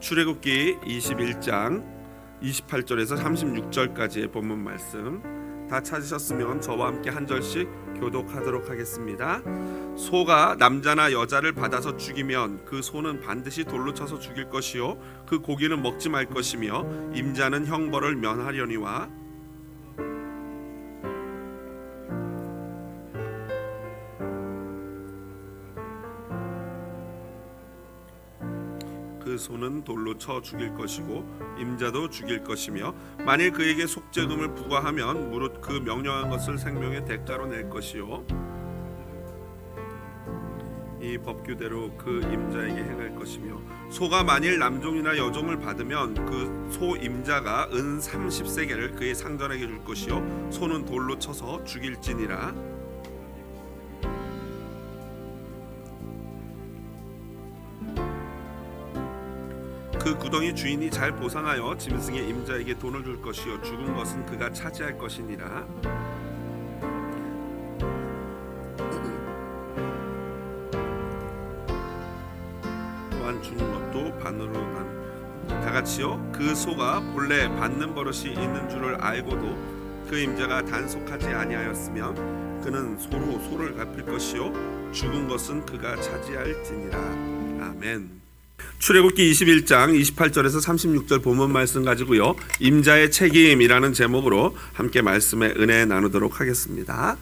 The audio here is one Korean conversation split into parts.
출애굽기 21장 28절에서 36절까지의 본문 말씀 다 찾으셨으면 저와 함께 한 절씩 교독하도록 하겠습니다. 소가 남자나 여자를 받아서 죽이면 그 소는 반드시 돌로 쳐서 죽일 것이요 그 고기는 먹지 말 것이며 임자는 형벌을 면하려니와 그 소는 돌로 쳐 죽일 것이고 임자도 죽일 것이며 만일 그에게 속죄금을 부과하면 무릇 그 명령한 것을 생명의 대가로 낼 것이요 이 법규대로 그 임자에게 행할 것이며 소가 만일 남종이나 여종을 받으면 그 소 임자가 은 30세겔을 그의 상전에게 줄 것이요 소는 돌로 쳐서 죽일지니라. 그 구덩이 주인이 잘 보상하여 짐승의 임자에게 돈을 줄 것이요 죽은 것은 그가 차지할 것이니라. 또한 주는 것도 반으로 다같이요 그 소가 본래 받는 버릇이 있는 줄을 알고도 그 임자가 단속하지 아니하였으면 그는 소로 소를 갚을 것이요 죽은 것은 그가 차지할지니라. 아멘. 출애굽기 21장 28절에서 36절 본문 말씀 가지고요 임자의 책임이라는 제목으로 함께 말씀의 은혜 나누도록 하겠습니다.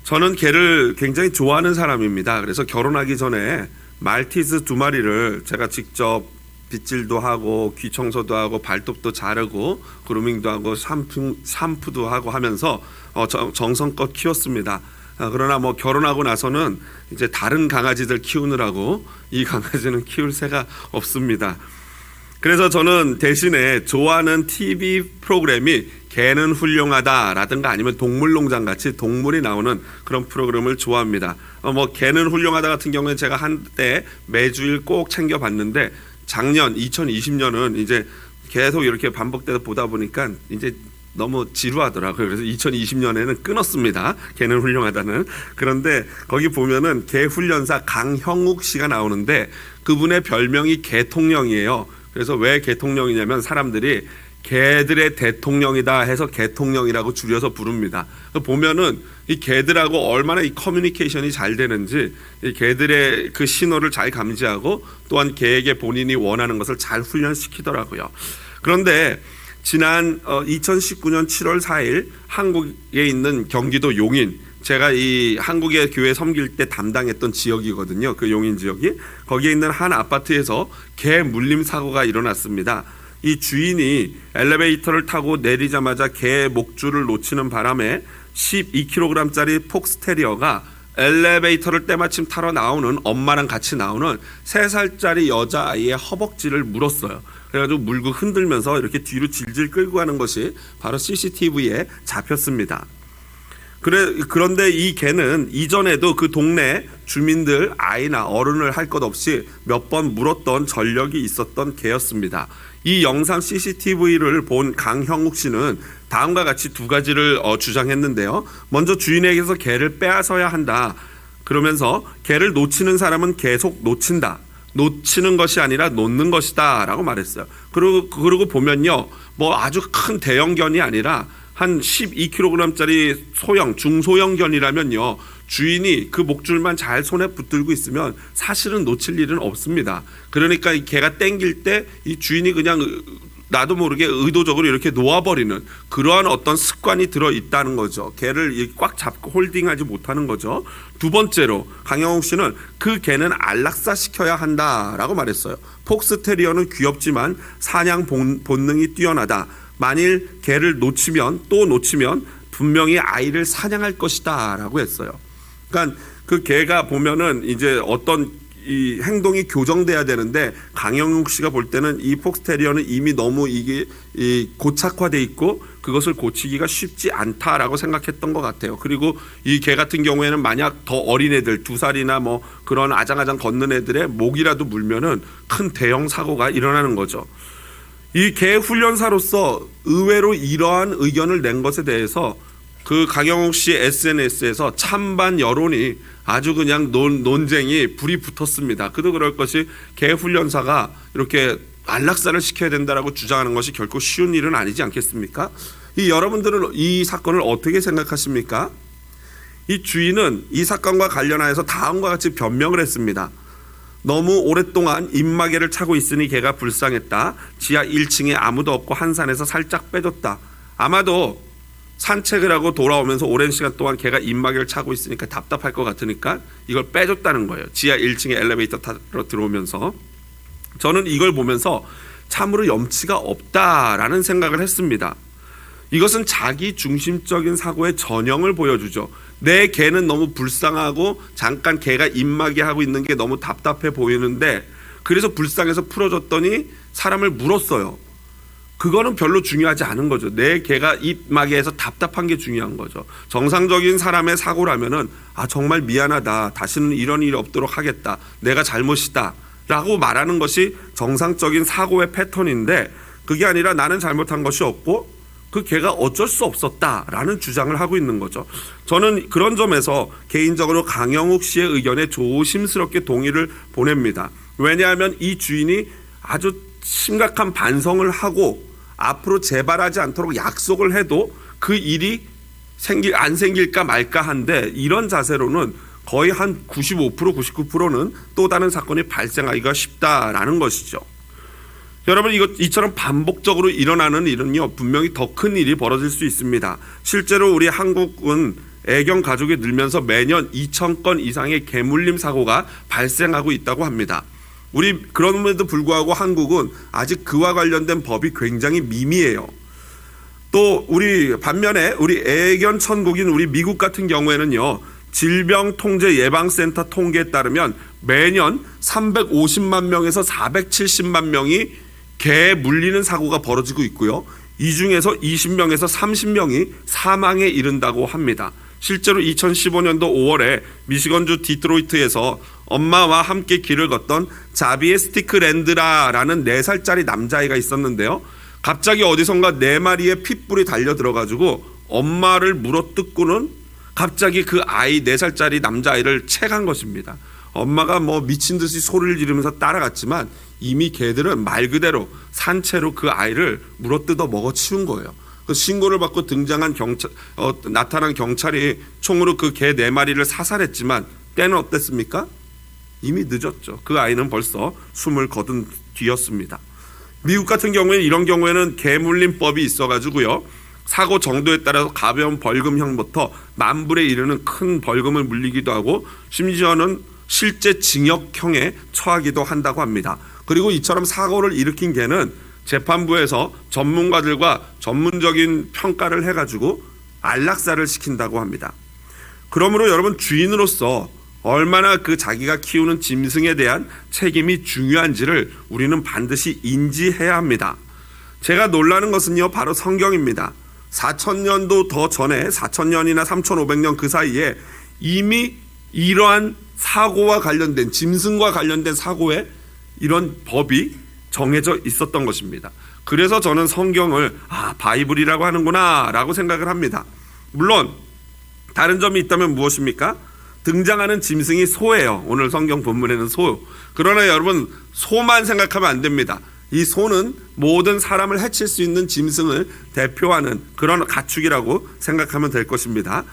저는 개를 굉장히 좋아하는 사람입니다. 그래서 결혼하기 전에 말티즈 2마리를 제가 직접 빗질도 하고 귀 청소도 하고 발톱도 자르고 그루밍도 하고 샴푸도 하고 하면서 정성껏 키웠습니다. 그러나 결혼하고 나서는 이제 다른 강아지들 키우느라고 이 강아지는 키울 새가 없습니다. 그래서 저는 대신에 좋아하는 TV 프로그램이 개는 훌륭하다라든가 아니면 동물농장 같이 동물이 나오는 그런 프로그램을 좋아합니다. 개는 훌륭하다 같은 경우는 제가 한때 매주일 꼭 챙겨봤는데 작년 2020년은 이제 계속 이렇게 반복돼서 보다 보니까 이제 너무 지루하더라고요. 그래서 2020년에는 끊었습니다. 개는 훌륭하다는. 그런데 거기 보면은 개 훈련사 강형욱 씨가 나오는데 그분의 별명이 개통령이에요. 그래서 왜 개통령이냐면 사람들이 개들의 대통령이다 해서 개통령이라고 줄여서 부릅니다. 보면은 이 개들하고 얼마나 이 커뮤니케이션이 잘 되는지 이 개들의 그 신호를 잘 감지하고 또한 개에게 본인이 원하는 것을 잘 훈련시키더라고요. 그런데 지난 2019년 7월 4일 한국에 있는 경기도 용인, 제가 이 한국의 교회 섬길 때 담당했던 지역이거든요. 그 용인 지역이. 거기에 있는 한 아파트에서 개 물림 사고가 일어났습니다. 이 주인이 엘리베이터를 타고 내리자마자 개 목줄을 놓치는 바람에 12kg짜리 폭스테리어가 엘리베이터를 때마침 타러 나오는 엄마랑 같이 나오는 3살짜리 여자아이의 허벅지를 물었어요. 그래가지고 물고 흔들면서 이렇게 뒤로 질질 끌고 가는 것이 바로 CCTV에 잡혔습니다. 그런데 이 개는 이전에도 그 동네 주민들 아이나 어른을 할 것 없이 몇 번 물었던 전력이 있었던 개였습니다. 이 영상 CCTV를 본 강형욱 씨는 다음과 같이 2가지를 주장했는데요. 먼저 주인에게서 개를 빼앗아야 한다. 그러면서 개를 놓치는 사람은 계속 놓친다. 놓치는 것이 아니라 놓는 것이다 라고 말했어요. 그리고 보면요 아주 큰 대형견이 아니라 한 12kg짜리 소형 중소형 견이라면요 주인이 그 목줄만 잘 손에 붙들고 있으면 사실은 놓칠 일은 없습니다. 그러니까 이 개가 땡길 때 이 주인이 그냥 나도 모르게 의도적으로 이렇게 놓아버리는 그러한 어떤 습관이 들어있다는 거죠. 개를 꽉 잡고 홀딩하지 못하는 거죠. 2번째로 강형욱 씨는 그 개는 안락사시켜야 한다라고 말했어요. 폭스테리어는 귀엽지만 사냥 본능이 뛰어나다. 만일 개를 놓치면 분명히 아이를 사냥할 것이다 라고 했어요. 그러니까 그 개가 보면은 이제 어떤 이 행동이 교정돼야 되는데 강형욱 씨가 볼 때는 이 폭스테리어는 이미 너무 이게 고착화돼 있고 그것을 고치기가 쉽지 않다라고 생각했던 것 같아요. 그리고 이 개 같은 경우에는 만약 더 어린 애들 2살이나 그런 아장아장 걷는 애들의 목이라도 물면은 큰 대형 사고가 일어나는 거죠. 이 개 훈련사로서 의외로 이러한 의견을 낸 것에 대해서 그 강형욱 씨 SNS에서 찬반 여론이 아주 그냥 논쟁이 불이 붙었습니다. 그도 그럴 것이 개 훈련사가 이렇게 안락사를 시켜야 된다라고 주장하는 것이 결코 쉬운 일은 아니지 않겠습니까? 여러분들은 이 사건을 어떻게 생각하십니까? 이 주인은 이 사건과 관련하여서 다음과 같이 변명을 했습니다. 너무 오랫동안 입마개를 차고 있으니 걔가 불쌍했다. 지하 1층에 아무도 없고 한 산에서 살짝 빼줬다. 아마도 산책을 하고 돌아오면서 오랜 시간 동안 걔가 입마개를 차고 있으니까 답답할 것 같으니까 이걸 빼줬다는 거예요. 지하 1층에 엘리베이터 타러 들어오면서. 저는 이걸 보면서 참으로 염치가 없다라는 생각을 했습니다. 이것은 자기 중심적인 사고의 전형을 보여주죠. 내 개는 너무 불쌍하고 잠깐 개가 입마개 하고 있는 게 너무 답답해 보이는데 그래서 불쌍해서 풀어줬더니 사람을 물었어요. 그거는 별로 중요하지 않은 거죠. 내 개가 입마개해서 답답한 게 중요한 거죠. 정상적인 사람의 사고라면은 정말 미안하다. 다시는 이런 일이 없도록 하겠다. 내가 잘못이다. 라고 말하는 것이 정상적인 사고의 패턴인데 그게 아니라 나는 잘못한 것이 없고 그 개가 어쩔 수 없었다라는 주장을 하고 있는 거죠. 저는 그런 점에서 개인적으로 강영욱 씨의 의견에 조심스럽게 동의를 보냅니다. 왜냐하면 이 주인이 아주 심각한 반성을 하고 앞으로 재발하지 않도록 약속을 해도 그 일이 안 생길까 말까 한데 이런 자세로는 거의 한 95%, 99%는 또 다른 사건이 발생하기가 쉽다라는 것이죠. 여러분 이처럼 반복적으로 일어나는 일은요 분명히 더 큰 일이 벌어질 수 있습니다. 실제로 우리 한국은 애견 가족이 늘면서 매년 2,000건 이상의 개물림 사고가 발생하고 있다고 합니다. 그럼에도 불구하고 한국은 아직 그와 관련된 법이 굉장히 미미해요. 또 반면에 우리 애견 천국인 우리 미국 같은 경우에는요 질병통제예방센터 통계에 따르면 매년 350만 명에서 470만 명이 개 물리는 사고가 벌어지고 있고요. 이 중에서 20명에서 30명이 사망에 이른다고 합니다. 실제로 2015년도 5월에 미시건주 디트로이트에서 엄마와 함께 길을 걷던 자비의 스티크랜드라라는 4살짜리 남자아이가 있었는데요. 갑자기 어디선가 4마리의 핏불이 달려들어가지고 엄마를 물어뜯고는 갑자기 그 4살짜리 남자아이를 채간 것입니다. 엄마가 미친 듯이 소리를 지르면서 따라갔지만 이미 개들은 말 그대로 산채로 그 아이를 물어뜯어 먹어치운 거예요. 그 신고를 받고 나타난 경찰이 총으로 그 개 4마리를 사살했지만 때는 어땠습니까? 이미 늦었죠. 그 아이는 벌써 숨을 거둔 뒤였습니다. 미국 같은 경우에는 이런 경우에는 개물림법이 있어가지고요. 사고 정도에 따라서 가벼운 벌금형부터 만불에 이르는 큰 벌금을 물리기도 하고 심지어는 실제 징역형에 처하기도 한다고 합니다. 그리고 이처럼 사고를 일으킨 개는 재판부에서 전문가들과 전문적인 평가를 해가지고 안락사를 시킨다고 합니다. 그러므로 여러분 주인으로서 얼마나 자기가 키우는 짐승에 대한 책임이 중요한지를 우리는 반드시 인지해야 합니다. 제가 놀라는 것은요 바로 성경입니다. 4,000년도 더 전에 4,000년이나 3,500년 그 사이에 이미 이러한 사고와 관련된 짐승과 관련된 사고에 이런 법이 정해져 있었던 것입니다. 그래서 저는 성경을 바이블이라고 하는구나 라고 생각을 합니다. 물론 다른 점이 있다면 무엇입니까? 등장하는 짐승이 소예요. 오늘 성경 본문에는 소. 그러나 여러분 소만 생각하면 안 됩니다. 이 소는 모든 사람을 해칠 수 있는 짐승을 대표하는 그런 가축이라고 생각하면 될 것입니다.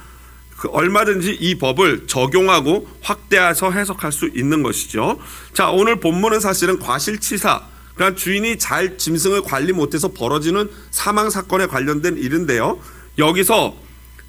얼마든지 이 법을 적용하고 확대해서 해석할 수 있는 것이죠. 자, 오늘 본문은 사실은 과실치사, 그러니까 주인이 잘 짐승을 관리 못해서 벌어지는 사망 사건에 관련된 일인데요. 여기서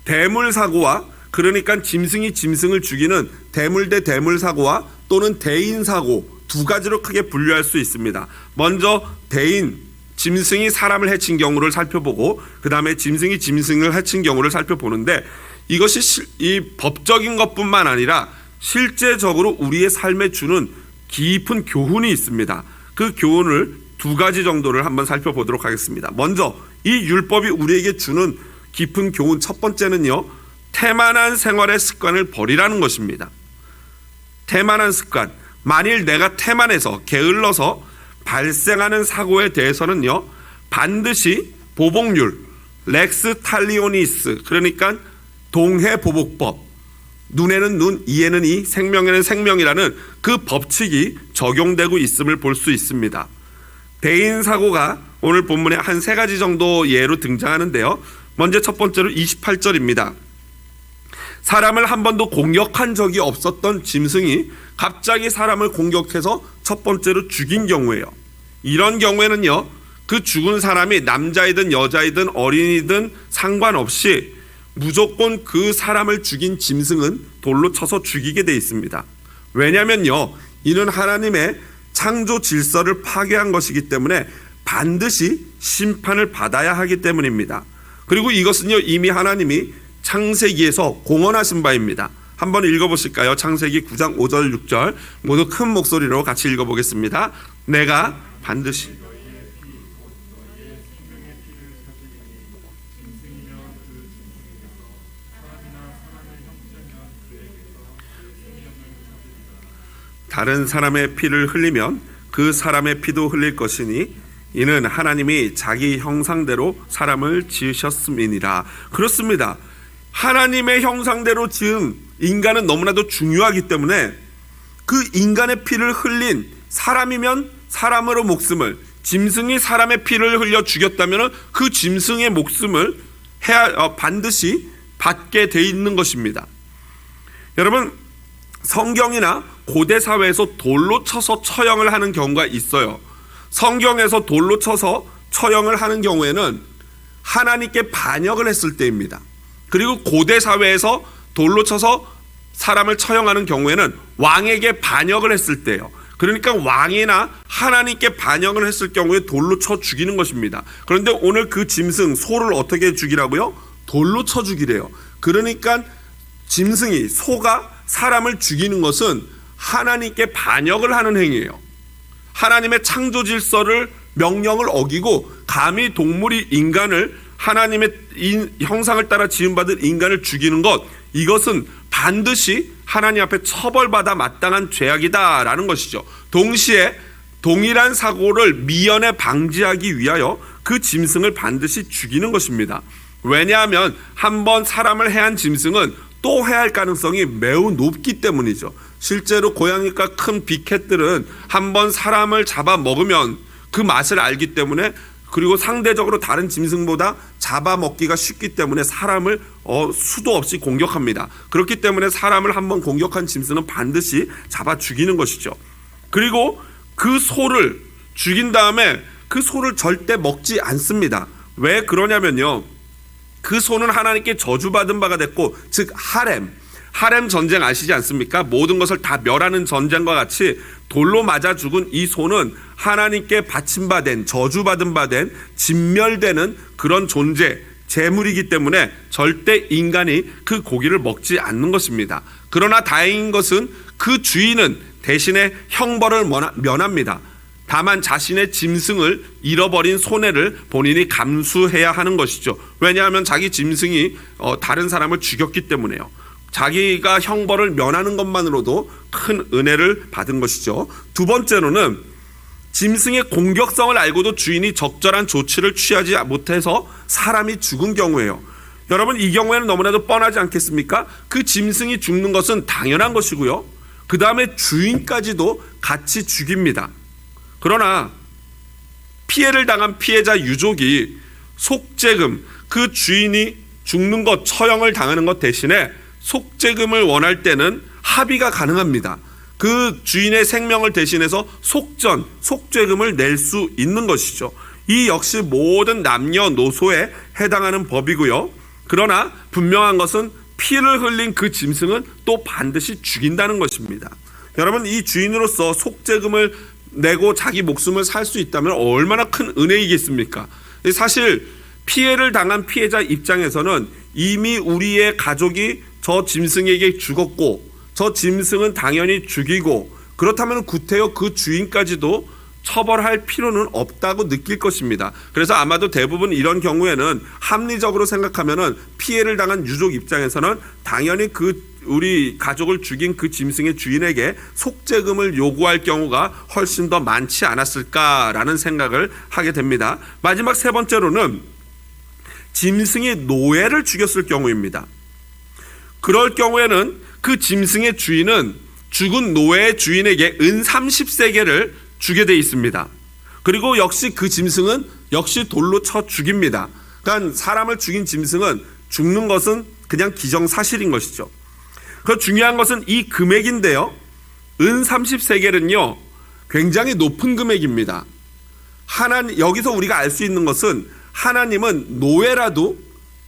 대물 사고와 그러니까 짐승이 짐승을 죽이는 대물 대 대물 사고와 또는 대인 사고 두 가지로 크게 분류할 수 있습니다. 먼저 대인, 짐승이 사람을 해친 경우를 살펴보고 그 다음에 짐승이 짐승을 해친 경우를 살펴보는데 이것이 이 법적인 것뿐만 아니라 실제적으로 우리의 삶에 주는 깊은 교훈이 있습니다. 그 교훈을 두 가지 정도를 한번 살펴보도록 하겠습니다. 먼저 이 율법이 우리에게 주는 깊은 교훈 첫 번째는요. 태만한 생활의 습관을 버리라는 것입니다. 태만한 습관. 만일 내가 태만해서 게을러서 발생하는 사고에 대해서는요. 반드시 보복률, 렉스 탈리오니스 그러니까 동해보복법, 눈에는 눈, 이에는 이, 생명에는 생명이라는 그 법칙이 적용되고 있음을 볼 수 있습니다. 대인 사고가 오늘 본문에 한 3가지 정도 예로 등장하는데요. 먼저 첫 번째로 28절입니다. 사람을 한 번도 공격한 적이 없었던 짐승이 갑자기 사람을 공격해서 첫 번째로 죽인 경우예요. 이런 경우에는요, 그 죽은 사람이 남자이든 여자이든 어린이든 상관없이 무조건 그 사람을 죽인 짐승은 돌로 쳐서 죽이게 돼 있습니다. 왜냐면요, 이는 하나님의 창조 질서를 파괴한 것이기 때문에 반드시 심판을 받아야 하기 때문입니다. 그리고 이것은요, 이미 하나님이 창세기에서 공언하신 바입니다. 한번 읽어보실까요? 창세기 9장 5절 6절 모두 큰 목소리로 같이 읽어보겠습니다. 내가 반드시 다른 사람의 피를 흘리면 그 사람의 피도 흘릴 것이니 이는 하나님이 자기 형상대로 사람을 지으셨음이니라. 그렇습니다. 하나님의 형상대로 지은 인간은 너무나도 중요하기 때문에 그 인간의 피를 흘린 사람이면 사람으로 목숨을, 짐승이 사람의 피를 흘려 죽였다면 그 짐승의 목숨을 반드시 받게 돼 있는 것입니다. 여러분, 성경이나 고대 사회에서 돌로 쳐서 처형을 하는 경우가 있어요. 성경에서 돌로 쳐서 처형을 하는 경우에는 하나님께 반역을 했을 때입니다. 그리고 고대 사회에서 돌로 쳐서 사람을 처형하는 경우에는 왕에게 반역을 했을 때예요. 그러니까 왕이나 하나님께 반역을 했을 경우에 돌로 쳐 죽이는 것입니다. 그런데 오늘 그 짐승, 소를 어떻게 죽이라고요? 돌로 쳐 죽이래요. 그러니까 짐승이, 소가 사람을 죽이는 것은 하나님께 반역을 하는 행위예요. 하나님의 창조 질서를, 명령을 어기고 감히 동물이 인간을, 하나님의 형상을 따라 지음받은 인간을 죽이는 것, 이것은 반드시 하나님 앞에 처벌받아 마땅한 죄악이다라는 것이죠. 동시에 동일한 사고를 미연에 방지하기 위하여 그 짐승을 반드시 죽이는 것입니다. 왜냐하면 한번 사람을 해한 짐승은 또 해할 가능성이 매우 높기 때문이죠. 실제로 고양이가 큰 빅캣들은 한번 사람을 잡아먹으면 그 맛을 알기 때문에, 그리고 상대적으로 다른 짐승보다 잡아먹기가 쉽기 때문에 사람을 수도 없이 공격합니다. 그렇기 때문에 사람을 한번 공격한 짐승은 반드시 잡아 죽이는 것이죠. 그리고 그 소를 죽인 다음에 그 소를 절대 먹지 않습니다. 왜 그러냐면요, 그 소는 하나님께 저주받은 바가 됐고, 즉 하렘 전쟁 아시지 않습니까? 모든 것을 다 멸하는 전쟁과 같이 돌로 맞아 죽은 이 소는 하나님께 바침받은, 저주받은 바 된, 진멸되는 그런 존재, 재물이기 때문에 절대 인간이 그 고기를 먹지 않는 것입니다. 그러나 다행인 것은 그 주인은 대신에 형벌을 면합니다. 다만 자신의 짐승을 잃어버린 손해를 본인이 감수해야 하는 것이죠. 왜냐하면 자기 짐승이 다른 사람을 죽였기 때문에요. 자기가 형벌을 면하는 것만으로도 큰 은혜를 받은 것이죠. 두 번째로는 짐승의 공격성을 알고도 주인이 적절한 조치를 취하지 못해서 사람이 죽은 경우예요. 여러분, 이 경우에는 너무나도 뻔하지 않겠습니까? 그 짐승이 죽는 것은 당연한 것이고요. 그 다음에 주인까지도 같이 죽입니다. 그러나 피해를 당한 피해자 유족이 속죄금, 그 주인이 죽는 것, 처형을 당하는 것 대신에 속죄금을 원할 때는 합의가 가능합니다. 그 주인의 생명을 대신해서 속죄금을 낼 수 있는 것이죠. 이 역시 모든 남녀노소에 해당하는 법이고요. 그러나 분명한 것은 피를 흘린 그 짐승은 또 반드시 죽인다는 것입니다. 여러분, 이 주인으로서 속죄금을 내고 자기 목숨을 살 수 있다면 얼마나 큰 은혜이겠습니까? 사실 피해를 당한 피해자 입장에서는 이미 우리의 가족이 저 짐승에게 죽었고, 저 짐승은 당연히 죽이고, 그렇다면 구태여 그 주인까지도 처벌할 필요는 없다고 느낄 것입니다. 그래서 아마도 대부분 이런 경우에는 합리적으로 생각하면은 피해를 당한 유족 입장에서는 당연히 우리 가족을 죽인 그 짐승의 주인에게 속죄금을 요구할 경우가 훨씬 더 많지 않았을까라는 생각을 하게 됩니다. 마지막 세 번째로는 짐승이 노예를 죽였을 경우입니다. 그럴 경우에는 그 짐승의 주인은 죽은 노예의 주인에게 은 30세겔을 주게 돼 있습니다. 그리고 역시 그 짐승은 역시 돌로 쳐 죽입니다. 그러니까 사람을 죽인 짐승은 죽는 것은 그냥 기정사실인 것이죠. 그 중요한 것은 이 금액인데요. 은 30세겔은요. 굉장히 높은 금액입니다. 여기서 우리가 알 수 있는 것은 하나님은 노예라도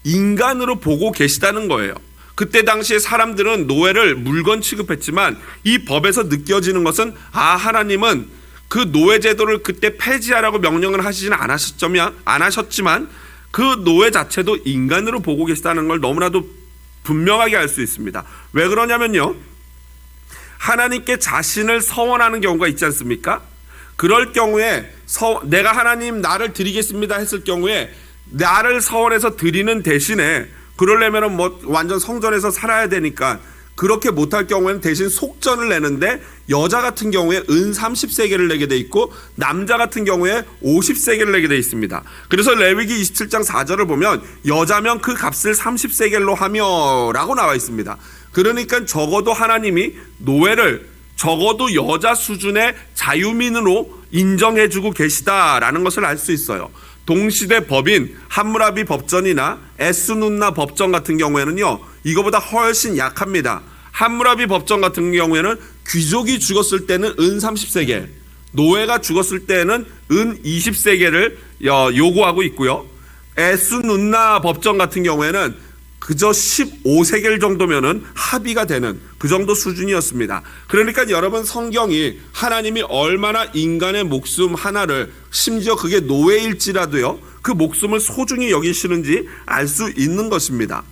인간으로 보고 계시다는 거예요. 그때 당시에 사람들은 노예를 물건 취급했지만 이 법에서 느껴지는 것은 하나님은 그 노예 제도를 그때 폐지하라고 명령을 하시지는 않으셨지만 그 노예 자체도 인간으로 보고 계시다는 걸 너무나도 분명하게 알 수 있습니다. 왜 그러냐면요. 하나님께 자신을 서원하는 경우가 있지 않습니까? 그럴 경우에 내가 하나님 나를 드리겠습니다 했을 경우에 나를 서원해서 드리는 대신에 그러려면 완전 성전에서 살아야 되니까 그렇게 못할 경우에는 대신 속전을 내는데 여자 같은 경우에 은 30세겔을 내게 돼 있고 남자 같은 경우에 50세겔을 내게 돼 있습니다. 그래서 레위기 27장 4절을 보면 여자면 그 값을 30세겔로 하며 라고 나와 있습니다. 그러니까 적어도 하나님이 노예를 적어도 여자 수준의 자유민으로 인정해주고 계시다라는 것을 알 수 있어요. 동시대 법인 함무라비 법전이나 에스눈나 법전 같은 경우에는요, 이거보다 훨씬 약합니다. 함무라비 법전 같은 경우에는 귀족이 죽었을 때는 은 30세겔, 노예가 죽었을 때는 은 20세겔을 요구하고 있고요. 에스눈나 법전 같은 경우에는 그저 15세겔 정도면은 합의가 되는 그 정도 수준이었습니다. 그러니까 여러분, 성경이 하나님이 얼마나 인간의 목숨 하나를, 심지어 그게 노예일지라도요, 그 목숨을 소중히 여기시는지 알 수 있는 것입니다.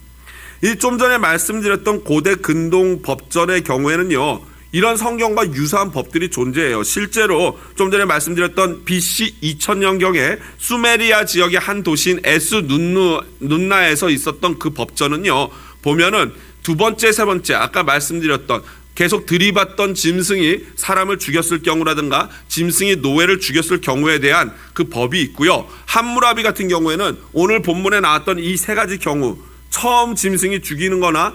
이 좀 전에 말씀드렸던 고대 근동 법전의 경우에는요, 이런 성경과 유사한 법들이 존재해요. 실제로 좀 전에 말씀드렸던 BC 2000년경에 수메리아 지역의 한 도시인 에스눈나에서 있었던 그 법전은요, 보면은 두 번째, 세 번째, 아까 말씀드렸던 계속 들이받던 짐승이 사람을 죽였을 경우라든가 짐승이 노예를 죽였을 경우에 대한 그 법이 있고요. 함무라비 같은 경우에는 오늘 본문에 나왔던 이 세 가지 경우, 처음 짐승이 죽이는 거나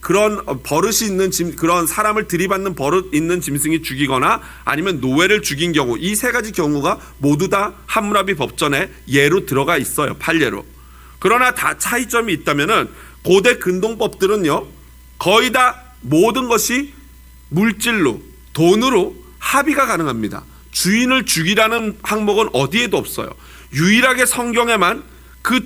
그런 버릇이 있는 그런 사람을 들이받는 버릇 있는 짐승이 죽이거나 아니면 노예를 죽인 경우, 이 세 가지 경우가 모두 다 함무라비 법전에 예로 들어가 있어요. 판례로. 그러나 다 차이점이 있다면은 고대 근동법들은요, 거의 다 모든 것이 물질로, 돈으로 합의가 가능합니다. 주인을 죽이라는 항목은 어디에도 없어요. 유일하게 성경에만 그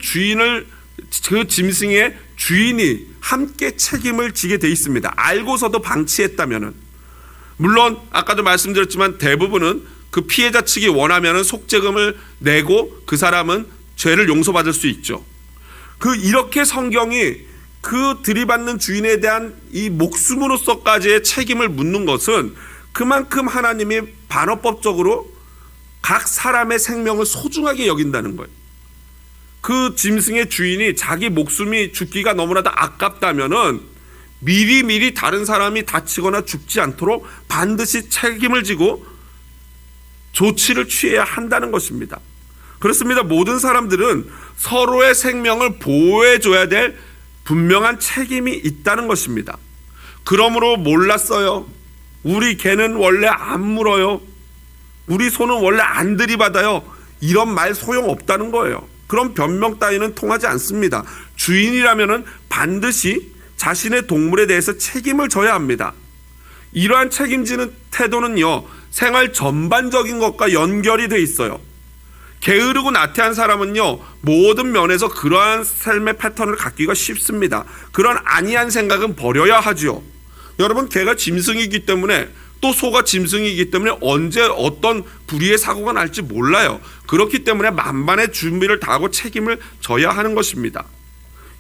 짐승의 주인이 함께 책임을 지게 돼 있습니다. 알고서도 방치했다면은. 물론 아까도 말씀드렸지만 대부분은 그 피해자 측이 원하면은 속죄금을 내고 그 사람은 죄를 용서받을 수 있죠. 이렇게 성경이 그 들이받는 주인에 대한 이 목숨으로서까지의 책임을 묻는 것은 그만큼 하나님이 반어법적으로 각 사람의 생명을 소중하게 여긴다는 거예요. 그 짐승의 주인이 자기 목숨이 죽기가 너무나도 아깝다면은 미리 다른 사람이 다치거나 죽지 않도록 반드시 책임을 지고 조치를 취해야 한다는 것입니다. 그렇습니다. 모든 사람들은 서로의 생명을 보호해줘야 될 분명한 책임이 있다는 것입니다. 그러므로 몰랐어요. 우리 개는 원래 안 물어요. 우리 소는 원래 안 들이받아요. 이런 말 소용없다는 거예요. 그런 변명 따위는 통하지 않습니다. 주인이라면은 반드시 자신의 동물에 대해서 책임을 져야 합니다. 이러한 책임지는 태도는요, 생활 전반적인 것과 연결이 돼 있어요. 게으르고 나태한 사람은요, 모든 면에서 그러한 삶의 패턴을 갖기가 쉽습니다. 그런 안이한 생각은 버려야 하죠. 여러분, 개가 짐승이기 때문에, 또 소가 짐승이기 때문에 언제 어떤 불의의 사고가 날지 몰라요. 그렇기 때문에 만반의 준비를 다하고 책임을 져야 하는 것입니다.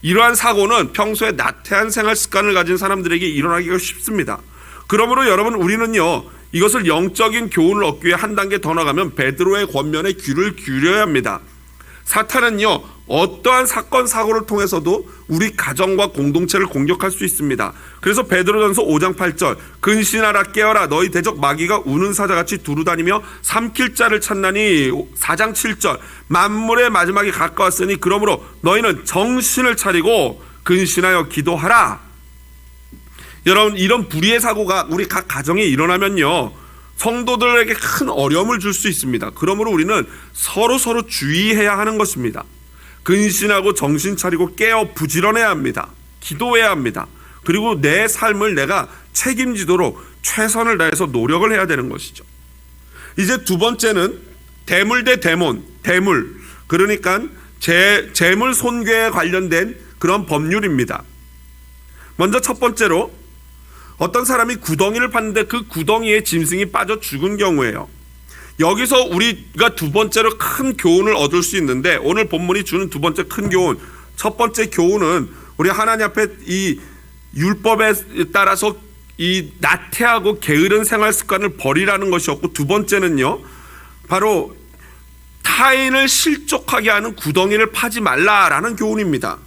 이러한 사고는 평소에 나태한 생활 습관을 가진 사람들에게 일어나기가 쉽습니다. 그러므로 여러분, 우리는요, 이것을 영적인 교훈을 얻기 위해 한 단계 더 나가면 베드로의 권면에 귀를 기울여야 합니다. 사탄은요, 어떠한 사건 사고를 통해서도 우리 가정과 공동체를 공격할 수 있습니다. 그래서 베드로전서 5장 8절, 근신하라 깨어라 너희 대적 마귀가 우는 사자같이 두루다니며 삼킬 자를 찾나니, 4장 7절, 만물의 마지막이 가까웠으니 그러므로 너희는 정신을 차리고 근신하여 기도하라. 여러분, 이런 불의의 사고가 우리 각 가정에 일어나면요, 성도들에게 큰 어려움을 줄 수 있습니다. 그러므로 우리는 서로 주의해야 하는 것입니다. 근신하고 정신 차리고 깨어 부지런해야 합니다. 기도해야 합니다. 그리고 내 삶을 내가 책임지도록 최선을 다해서 노력을 해야 되는 것이죠. 이제 두 번째는 대물 대 대몬, 대물, 그러니까 재물 손괴에 관련된 그런 법률입니다. 먼저 첫 번째로 어떤 사람이 구덩이를 팠는데 그 구덩이에 짐승이 빠져 죽은 경우에요. 여기서 우리가 두 번째로 큰 교훈을 얻을 수 있는데, 오늘 본문이 주는 두 번째 큰 교훈, 첫 번째 교훈은 우리 하나님 앞에 이 율법에 따라서 이 나태하고 게으른 생활 습관을 버리라는 것이었고, 두 번째는요 바로 타인을 실족하게 하는 구덩이를 파지 말라라는 교훈입니다.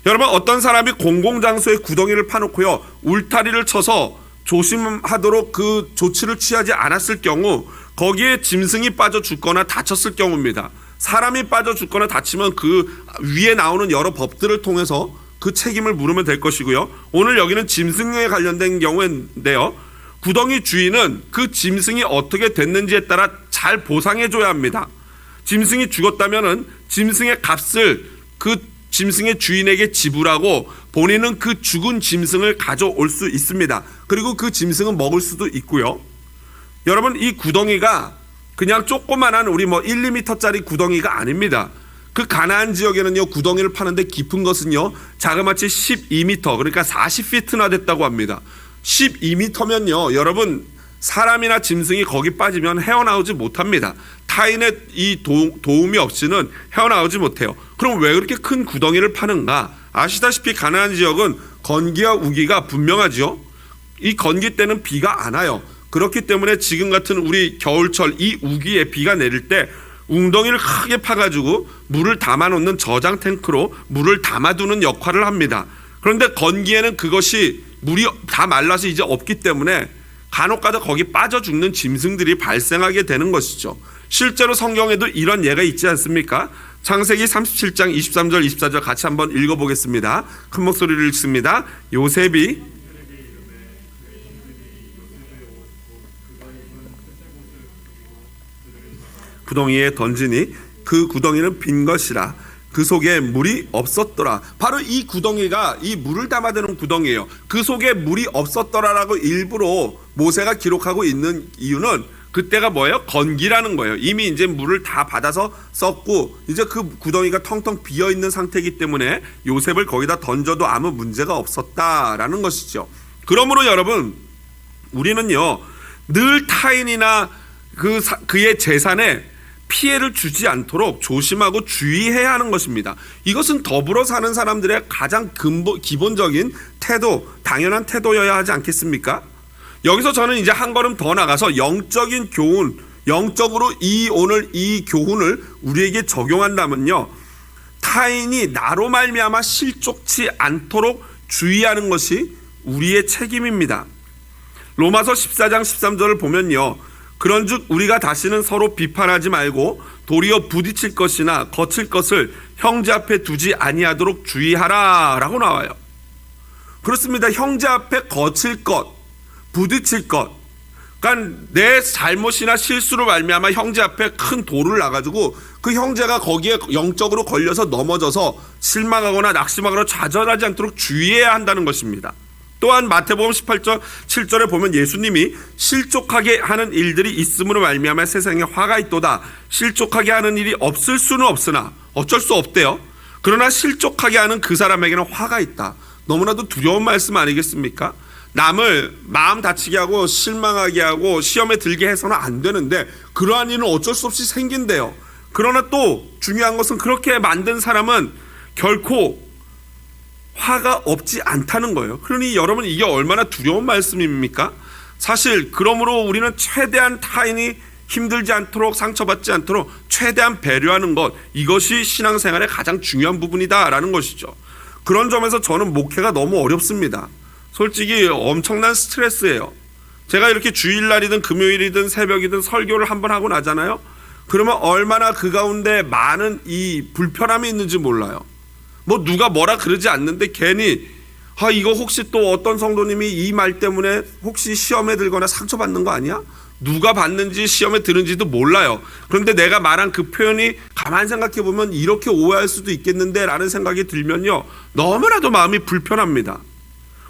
여러분, 어떤 사람이 공공장소에 구덩이를 파놓고요 울타리를 쳐서 조심하도록 그 조치를 취하지 않았을 경우 거기에 짐승이 빠져 죽거나 다쳤을 경우입니다. 사람이 빠져 죽거나 다치면 그 위에 나오는 여러 법들을 통해서 그 책임을 물으면 될 것이고요. 오늘 여기는 짐승에 관련된 경우인데요, 구덩이 주인은 그 짐승이 어떻게 됐는지에 따라 잘 보상해줘야 합니다. 짐승이 죽었다면은 짐승의 값을 그 짐승의 주인에게 지불하고 본인은 그 죽은 짐승을 가져올 수 있습니다. 그리고 그 짐승은 먹을 수도 있고요. 여러분, 이 구덩이가 그냥 조그만한 우리 1, 2m짜리 구덩이가 아닙니다. 그 가나안 지역에는요 구덩이를 파는데 깊은 것은요 자그마치 12m, 그러니까 40피트나 됐다고 합니다. 12m면요 여러분, 사람이나 짐승이 거기 빠지면 헤어나오지 못합니다. 타인의 이 도움이 없이는 헤어나오지 못해요. 그럼 왜 그렇게 큰 구덩이를 파는가? 아시다시피 가나안 지역은 건기와 우기가 분명하죠. 이 건기 때는 비가 안 와요. 그렇기 때문에 지금 같은 우리 겨울철 이 우기에 비가 내릴 때 웅덩이를 크게 파가지고 물을 담아놓는 저장 탱크로 물을 담아두는 역할을 합니다. 그런데 건기에는 그것이 물이 다 말라서 이제 없기 때문에 간혹가다 거기 빠져 죽는 짐승들이 발생하게 되는 것이죠. 실제로 성경에도 이런 예가 있지 않습니까? 창세기 37장 23절 24절 같이 한번 읽어보겠습니다. 큰 목소리를 읽습니다. 요셉이 구덩이에 던지니 그 구덩이는 빈 것이라 그 속에 물이 없었더라. 바로 이 구덩이가 이 물을 담아두는 구덩이에요. 그 속에 물이 없었더라라고 일부러 모세가 기록하고 있는 이유는 그때가 뭐예요? 건기라는 거예요. 이미 이제 물을 다 받아서 썼고 이제 그 구덩이가 텅텅 비어 있는 상태이기 때문에 요셉을 거기다 던져도 아무 문제가 없었다라는 것이죠. 그러므로 여러분, 우리는요 늘 타인이나 그의 재산에 피해를 주지 않도록 조심하고 주의해야 하는 것입니다. 이것은 더불어 사는 사람들의 가장 기본적인 태도, 당연한 태도여야 하지 않겠습니까? 여기서 저는 이제 한 걸음 더 나가서 영적인 교훈, 영적으로 오늘 이 교훈을 우리에게 적용한다면요, 타인이 나로 말미암아 실족치 않도록 주의하는 것이 우리의 책임입니다. 로마서 14장 13절을 보면요, 그런즉 우리가 다시는 서로 비판하지 말고 도리어 부딪힐 것이나 거칠 것을 형제 앞에 두지 아니하도록 주의하라 라고 나와요. 그렇습니다. 형제 앞에 거칠 것, 부딪힐 것, 그러니까 내 잘못이나 실수로 말미암아 형제 앞에 큰 돌을 놔가지고 그 형제가 거기에 영적으로 걸려서 넘어져서 실망하거나 낙심하거나 좌절하지 않도록 주의해야 한다는 것입니다. 또한 마태복음 18절 7절에 보면 예수님이 실족하게 하는 일들이 있음으로 말미암아 세상에 화가 있도다. 실족하게 하는 일이 없을 수는 없으나 어쩔 수 없대요. 그러나 실족하게 하는 그 사람에게는 화가 있다. 너무나도 두려운 말씀 아니겠습니까? 남을 마음 다치게 하고 실망하게 하고 시험에 들게 해서는 안 되는데 그러한 일은 어쩔 수 없이 생긴대요. 그러나 또 중요한 것은 그렇게 만든 사람은 결코 화가 없지 않다는 거예요. 그러니 여러분, 이게 얼마나 두려운 말씀입니까? 사실 그러므로 우리는 최대한 타인이 힘들지 않도록, 상처받지 않도록 최대한 배려하는 것, 이것이 신앙생활의 가장 중요한 부분이다라는 것이죠. 그런 점에서 저는 목회가 너무 어렵습니다. 솔직히 엄청난 스트레스예요. 제가 이렇게 주일날이든 금요일이든 새벽이든 설교를 한번 하고 나잖아요. 그러면 얼마나 그 가운데 많은 이 불편함이 있는지 몰라요. 뭐 누가 뭐라 그러지 않는데 괜히 이거 혹시 또 어떤 성도님이 이 말 때문에 혹시 시험에 들거나 상처받는 거 아니야? 누가 봤는지 시험에 들은지도 몰라요. 그런데 내가 말한 그 표현이 가만히 생각해 보면 이렇게 오해할 수도 있겠는데 라는 생각이 들면요, 너무나도 마음이 불편합니다.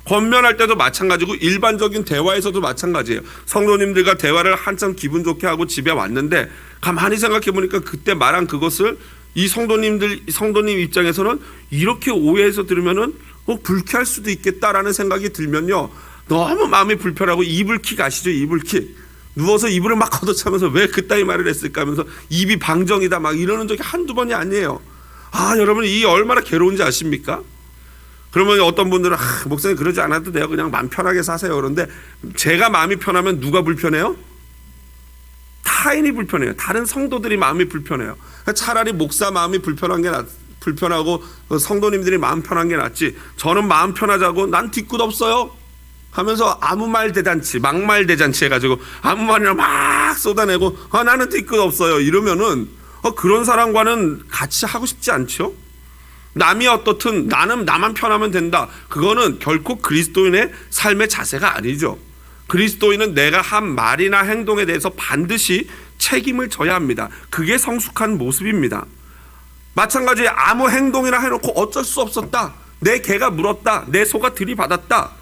권면할 때도 마찬가지고 일반적인 대화에서도 마찬가지예요. 성도님들과 대화를 한참 기분 좋게 하고 집에 왔는데 가만히 생각해 보니까 그때 말한 그것을 이 성도님 입장에서는 이렇게 오해해서 들으면은 불쾌할 수도 있겠다라는 생각이 들면요, 너무 마음이 불편하고 이불킥 아시죠? 이불킥. 누워서 이불을 막 걷어차면서 왜 그따위 말을 했을까 하면서 입이 방정이다 막 이러는 적이 한두 번이 아니에요. 여러분 이 얼마나 괴로운지 아십니까? 그러면 어떤 분들은 목사님 그러지 않아도 돼요. 그냥 마음 편하게 사세요. 그런데 제가 마음이 편하면 누가 불편해요? 타인이 불편해요. 다른 성도들이 마음이 불편해요. 차라리 목사 마음이 불편하고 성도님들이 마음 편한 게 낫지. 저는 마음 편하자고 난 뒤끝 없어요 하면서 아무 말 대잔치, 막말 대잔치 해가지고 아무 말이나 막 쏟아내고 나는 뒤끝 없어요 이러면은 그런 사람과는 같이 하고 싶지 않죠. 남이 어떻든 나는 나만 편하면 된다. 그거는 결코 그리스도인의 삶의 자세가 아니죠. 그리스도인은 내가 한 말이나 행동에 대해서 반드시 책임을 져야 합니다. 그게 성숙한 모습입니다. 마찬가지에 아무 행동이나 해놓고 어쩔 수 없었다, 내 개가 물었다, 내 소가 들이받았다,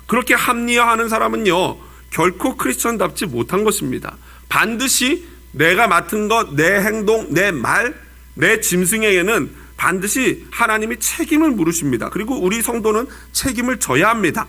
그렇게 합리화하는 사람은요 결코 크리스천답지 못한 것입니다. 반드시 내가 맡은 것, 내 행동, 내 말, 내 짐승에게는 반드시 하나님이 책임을 물으십니다. 그리고 우리 성도는 책임을 져야 합니다.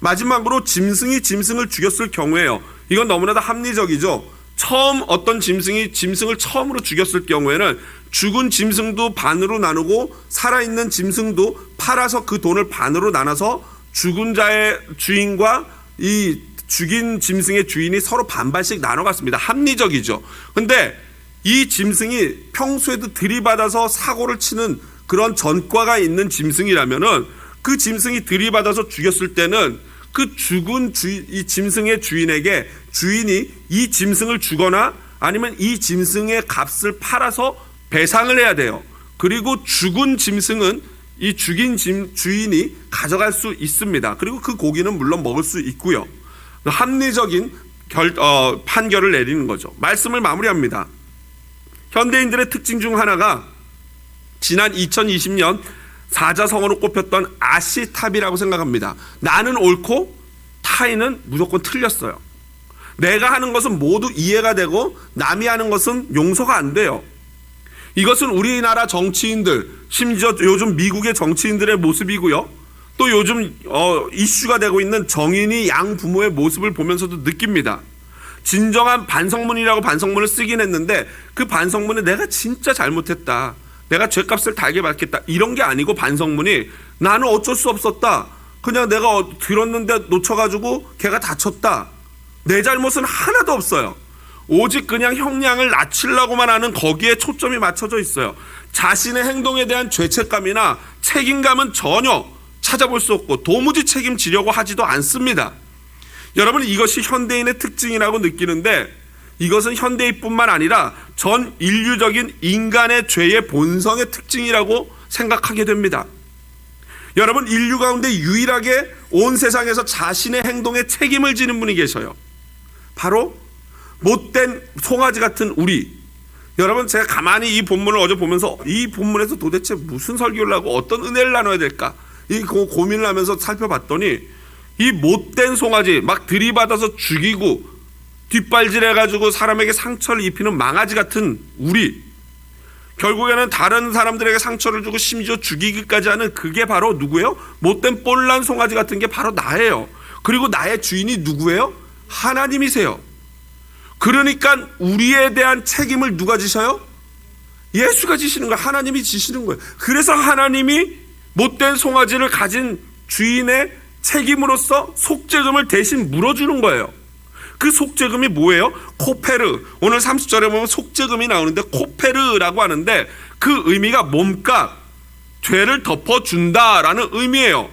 마지막으로 짐승이 짐승을 죽였을 경우에요, 이건 너무나도 합리적이죠. 처음 어떤 짐승이 짐승을 처음으로 죽였을 경우에는 죽은 짐승도 반으로 나누고 살아있는 짐승도 팔아서 그 돈을 반으로 나눠서 죽은 자의 주인과 이 죽인 짐승의 주인이 서로 반반씩 나눠갔습니다. 합리적이죠. 근데 이 짐승이 평소에도 들이받아서 사고를 치는 그런 전과가 있는 짐승이라면은 그 짐승이 들이받아서 죽였을 때는 그 죽은 이 짐승의 주인에게 주인이 이 짐승을 주거나 아니면 이 짐승의 값을 팔아서 배상을 해야 돼요. 그리고 죽은 짐승은 이 죽인 주인이 가져갈 수 있습니다. 그리고 그 고기는 물론 먹을 수 있고요. 합리적인 판결을 내리는 거죠. 말씀을 마무리합니다. 현대인들의 특징 중 하나가 지난 2020년 사자성어로 꼽혔던 아시탑이라고 생각합니다. 나는 옳고 타인은 무조건 틀렸어요. 내가 하는 것은 모두 이해가 되고 남이 하는 것은 용서가 안 돼요. 이것은 우리나라 정치인들, 심지어 요즘 미국의 정치인들의 모습이고요, 또 요즘 이슈가 되고 있는 정인이 양 부모의 모습을 보면서도 느낍니다. 진정한 반성문이라고 반성문을 쓰긴 했는데 그 반성문에 내가 진짜 잘못했다, 내가 죄값을 달게 받겠다, 이런 게 아니고 반성문이 나는 어쩔 수 없었다, 그냥 내가 들었는데 놓쳐가지고 걔가 다쳤다, 내 잘못은 하나도 없어요. 오직 그냥 형량을 낮추려고만 하는 거기에 초점이 맞춰져 있어요. 자신의 행동에 대한 죄책감이나 책임감은 전혀 찾아볼 수 없고 도무지 책임지려고 하지도 않습니다. 여러분, 이것이 현대인의 특징이라고 느끼는데 이것은 현대인뿐만 아니라 전 인류적인 인간의 죄의 본성의 특징이라고 생각하게 됩니다. 여러분, 인류 가운데 유일하게 온 세상에서 자신의 행동에 책임을 지는 분이 계셔요. 바로 못된 송아지 같은 우리. 여러분, 제가 가만히 이 본문을 어제 보면서 이 본문에서 도대체 무슨 설교를 하고 어떤 은혜를 나눠야 될까 이 고민을 하면서 살펴봤더니 이 못된 송아지, 막 들이받아서 죽이고 뒷발질해가지고 사람에게 상처를 입히는 망아지 같은 우리, 결국에는 다른 사람들에게 상처를 주고 심지어 죽이기까지 하는 그게 바로 누구예요? 못된 꼴난 송아지 같은 게 바로 나예요. 그리고 나의 주인이 누구예요? 하나님이세요. 그러니까 우리에 대한 책임을 누가 지셔요? 예수가 지시는 거예요. 하나님이 지시는 거예요. 그래서 하나님이 못된 송아지를 가진 주인의 책임으로서 속죄금을 대신 물어주는 거예요. 그 속죄금이 뭐예요? 코페르. 오늘 30절에 보면 속죄금이 나오는데 코페르라고 하는데 그 의미가 몸값, 죄를 덮어준다라는 의미예요.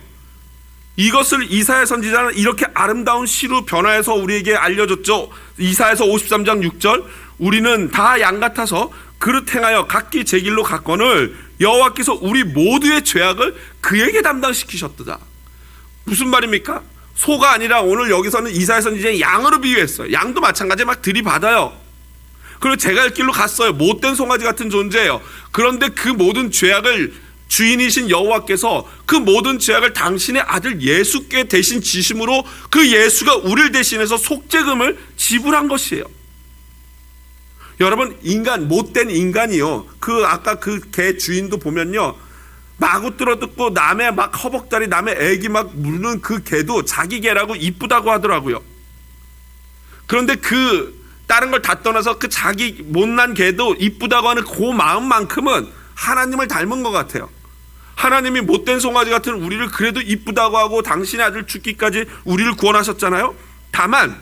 이것을 이사야 선지자는 이렇게 아름다운 시로 변화해서 우리에게 알려줬죠. 이사야서 53장 6절, 우리는 다 양 같아서 그릇 행하여 각기 제 길로 갔거늘 여호와께서 우리 모두의 죄악을 그에게 담당시키셨도다. 무슨 말입니까? 소가 아니라 오늘 여기서는 이사야서는 이제 양으로 비유했어요. 양도 마찬가지에 막 들이받아요. 그리고 제가 갈 길로 갔어요. 못된 송아지 같은 존재예요. 그런데 그 모든 죄악을 주인이신 여호와께서 그 모든 죄악을 당신의 아들 예수께 대신 지심으로 그 예수가 우리를 대신해서 속죄금을 지불한 것이에요. 여러분, 인간, 못된 인간이요, 그 아까 그 개 주인도 보면요, 마구 들어듣고 남의 막 허벅다리, 남의 애기 막 물는 그 개도 자기 개라고 이쁘다고 하더라고요. 그런데 그 다른 걸 다 떠나서 그 자기 못난 개도 이쁘다고 하는 그 마음만큼은 하나님을 닮은 것 같아요. 하나님이 못된 송아지 같은 우리를 그래도 이쁘다고 하고 당신의 아들 죽기까지 우리를 구원하셨잖아요. 다만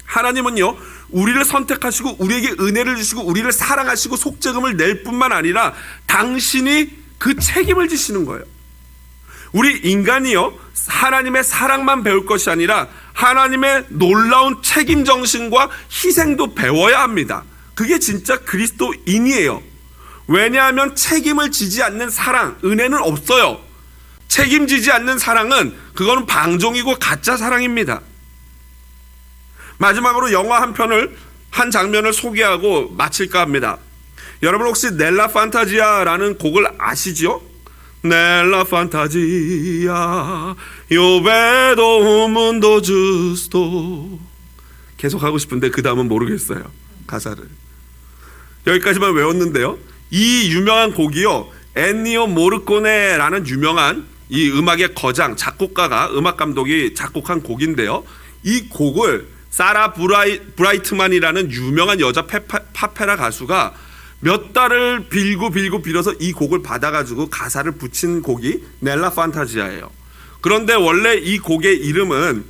하나님은요, 우리를 선택하시고 우리에게 은혜를 주시고 우리를 사랑하시고 속죄금을 낼 뿐만 아니라 당신이 그 책임을 지시는 거예요. 우리 인간이요, 하나님의 사랑만 배울 것이 아니라 하나님의 놀라운 책임 정신과 희생도 배워야 합니다. 그게 진짜 그리스도인이에요. 왜냐하면 책임을 지지 않는 사랑, 은혜는 없어요. 책임지지 않는 사랑은 그거는 방종이고 가짜 사랑입니다. 마지막으로 영화 한 장면을 소개하고 마칠까 합니다. 여러분 혹시 넬라 판타지아라는 곡을 아시죠? 넬라 판타지아 요베도 문도 주스도, 계속 하고 싶은데 그 다음은 모르겠어요, 가사를. 여기까지만 외웠는데요, 이 유명한 곡이요, 엔니오 모르코네라는 유명한 이 음악의 거장, 작곡가가, 음악 감독이 작곡한 곡인데요, 이 곡을 사라 브라이트만이라는 유명한 여자 파페라 가수가 몇 달을 빌어서 이 곡을 받아가지고 가사를 붙인 곡이 넬라 판타지아예요. 그런데 원래 이 곡의 이름은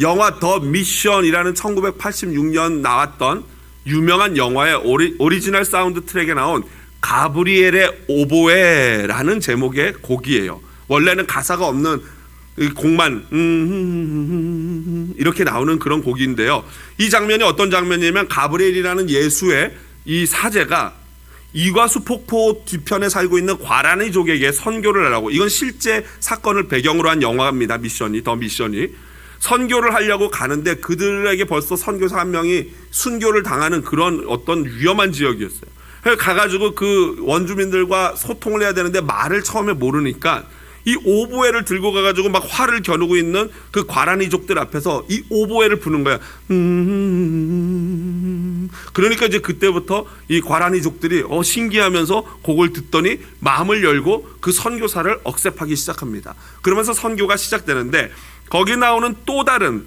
영화 더 미션이라는 1986년 나왔던 유명한 영화의 오리지널 사운드 트랙에 나온 가브리엘의 오보에라는 제목의 곡이에요. 원래는 가사가 없는 곡만 이렇게 나오는 그런 곡인데요, 이 장면이 어떤 장면이냐면 가브리엘이라는 예수의 이 사제가 이과수 폭포 뒤편에 살고 있는 과라니족에게 선교를 하라고, 이건 실제 사건을 배경으로 한 영화입니다. 더 미션이 선교를 하려고 가는데 그들에게 벌써 선교사 한 명이 순교를 당하는 그런 어떤 위험한 지역이었어요. 그래서 가가지고 그 원주민들과 소통을 해야 되는데 말을 처음에 모르니까 이 오보에를 들고 가가지고 막 화를 겨누고 있는 그 과라니족들 앞에서 이 오보에를 부는 거야. 그러니까 이제 그때부터 이 과라니족들이 신기하면서 곡을 듣더니 마음을 열고 그 선교사를 억셉하기 시작합니다. 그러면서 선교가 시작되는데, 거기 나오는 또 다른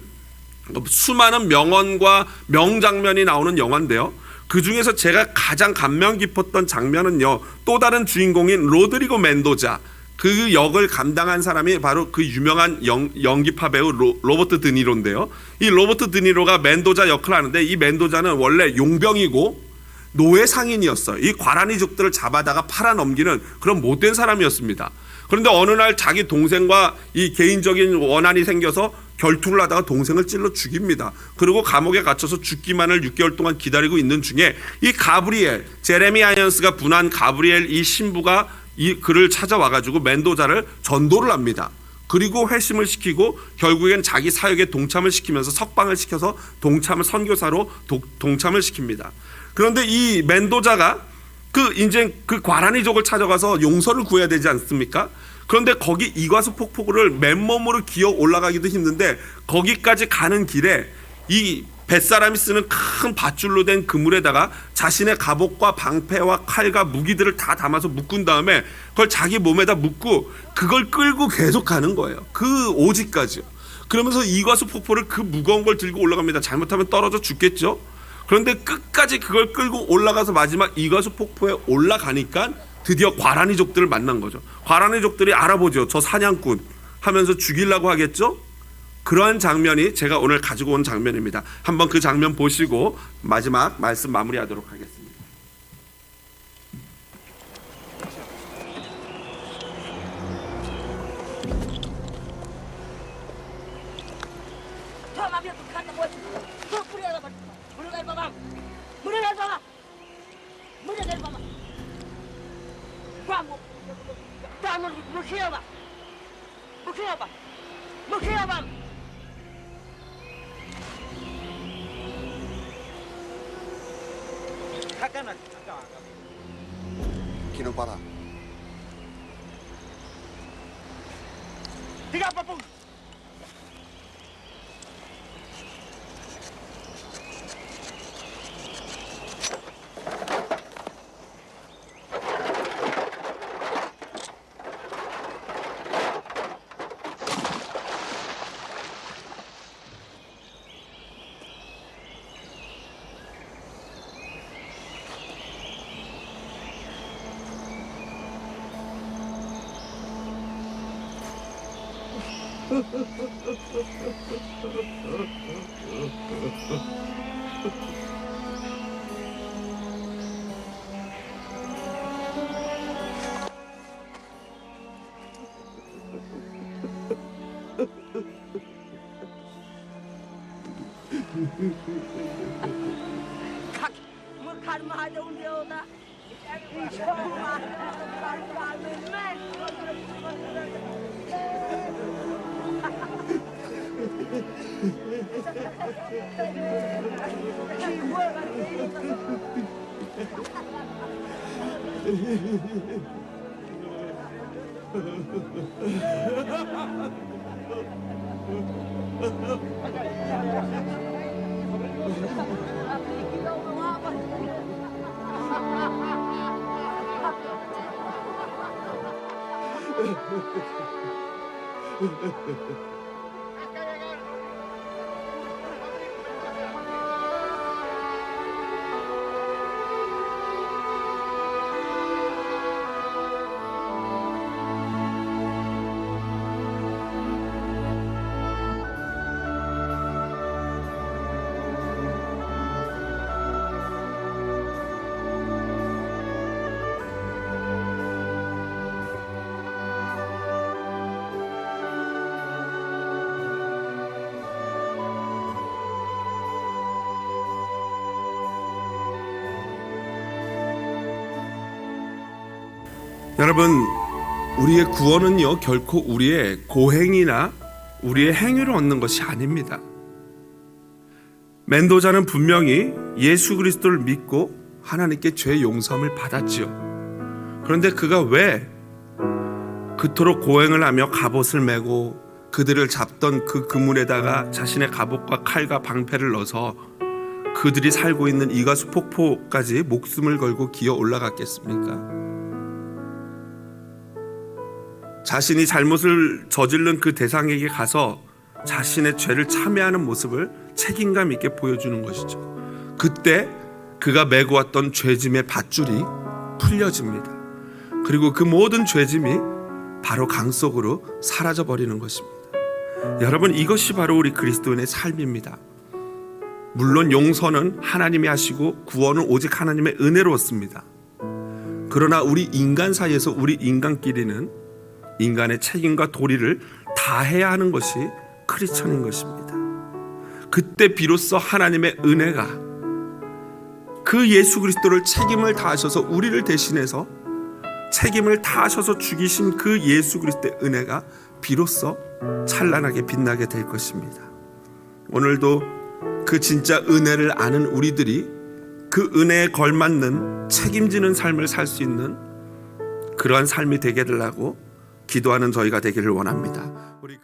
수많은 명언과 명장면이 나오는 영화인데요, 그 중에서 제가 가장 감명 깊었던 장면은요, 또 다른 주인공인 로드리고 멘도자, 그 역을 감당한 사람이 바로 그 유명한 연기파 배우 로버트 드니로인데요, 이 로버트 드니로가 멘도자 역을 하는데, 이 멘도자는 원래 용병이고 노예 상인이었어요. 이 과라니족들을 잡아다가 팔아넘기는 그런 못된 사람이었습니다. 그런데 어느 날 자기 동생과 이 개인적인 원한이 생겨서 결투를 하다가 동생을 찔러 죽입니다. 그리고 감옥에 갇혀서 죽기만을 6개월 동안 기다리고 있는 중에 이 가브리엘, 제레미 아이언스가 분한 가브리엘 이 신부가 이 그를 찾아와가지고 멘도자를 전도를 합니다. 그리고 회심을 시키고 결국엔 자기 사역에 동참을 시키면서 석방을 시켜서 선교사로 동참을 시킵니다. 그런데 이 멘도자가 그 과라니족을 찾아가서 용서를 구해야 되지 않습니까? 그런데 거기 이과수 폭포를 맨몸으로 기어 올라가기도 힘든데, 거기까지 가는 길에 이 뱃사람이 쓰는 큰 밧줄로 된 그물에다가 자신의 갑옷과 방패와 칼과 무기들을 다 담아서 묶은 다음에 그걸 자기 몸에다 묶고 그걸 끌고 계속 가는 거예요. 그 오지까지요. 그러면서 이과수 폭포를 그 무거운 걸 들고 올라갑니다. 잘못하면 떨어져 죽겠죠. 그런데 끝까지 그걸 끌고 올라가서 마지막 이과수 폭포에 올라가니까 드디어 과라니족들을 만난 거죠. 과라니족들이 알아보죠. 저 사냥꾼 하면서 죽이려고 하겠죠. 그러한 장면이 제가 오늘 가지고 온 장면입니다. 한번 그 장면 보시고 마지막 말씀 마무리하도록 하겠습니다. 기능 봐라. 여러분, 우리의 구원은요 결코 우리의 고행이나 우리의 행위를 얻는 것이 아닙니다. 멘도자는 분명히 예수 그리스도를 믿고 하나님께 죄 용서함을 받았지요. 그런데 그가 왜 그토록 고행을 하며 갑옷을 메고 그들을 잡던 그 그물에다가 자신의 갑옷과 칼과 방패를 넣어서 그들이 살고 있는 이가수 폭포까지 목숨을 걸고 기어 올라갔겠습니까? 자신이 잘못을 저지른 그 대상에게 가서 자신의 죄를 참회하는 모습을 책임감 있게 보여주는 것이죠. 그때 그가 메고 왔던 죄짐의 밧줄이 풀려집니다. 그리고 그 모든 죄짐이 바로 강 속으로 사라져 버리는 것입니다. 여러분, 이것이 바로 우리 그리스도인의 삶입니다. 물론 용서는 하나님이 하시고 구원은 오직 하나님의 은혜로 얻습니다. 그러나 우리 인간 사이에서 우리 인간끼리는 인간의 책임과 도리를 다해야 하는 것이 크리스천인 것입니다. 그때 비로소 하나님의 은혜가 그 예수 그리스도를 책임을 다하셔서 우리를 대신해서 책임을 다하셔서 죽이신 그 예수 그리스도의 은혜가 비로소 찬란하게 빛나게 될 것입니다. 오늘도 그 진짜 은혜를 아는 우리들이 그 은혜에 걸맞는 책임지는 삶을 살 수 있는 그러한 삶이 되게 되려고 기도하는 저희가 되기를 원합니다. 우리